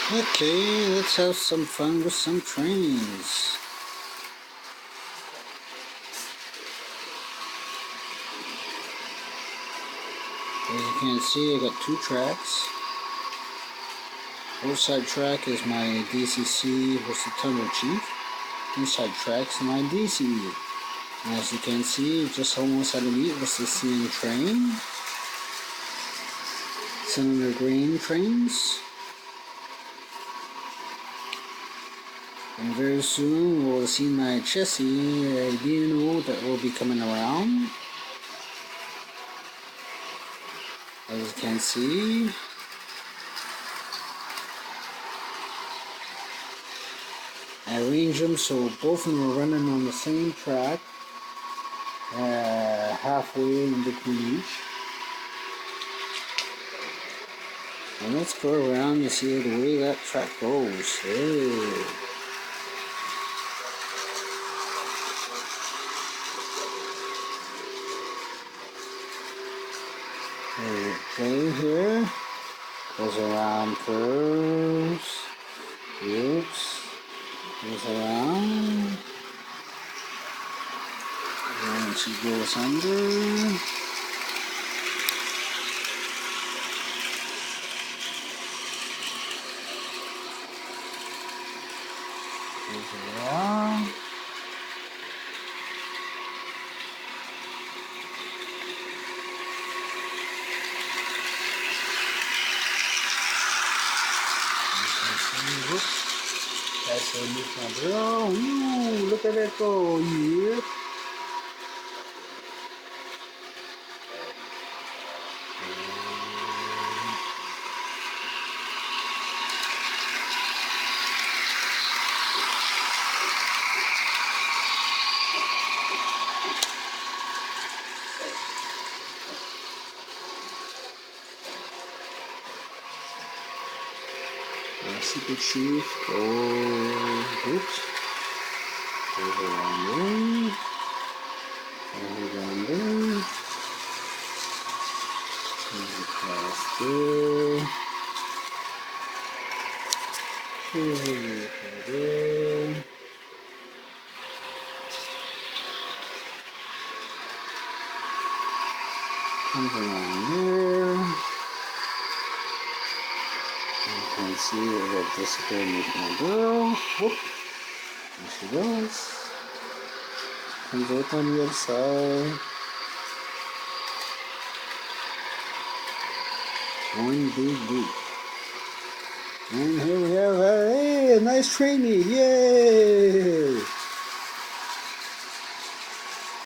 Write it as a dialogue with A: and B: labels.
A: Okay, let's have some fun with some trains. As you can see, I got 2 tracks. Outside track is my DCC Horsted Thunder Chief. Inside track is my DCE. And as you can see, just almost had to meet with the CN train. Senator Green trains. And very soon we'll see my Chessie DNO that will be coming around. As you can see. I arranged them so both of them are running on the same track, halfway in between each. And let's go around and see the way that track goes. Hey. Plane here goes around curves. Oops. Goes around. And she goes under. Goes around. Whoops. That's a new girl. Ooh, look at that go. Yep. Secret Chief goes, oops, goes around there, goes around there, goes across there, goes there, comes around there. You can see that disappeared with my girl. Whoop. There she goes. Comes up on the other side. One big loop. And here we have a nice trainee. Yay!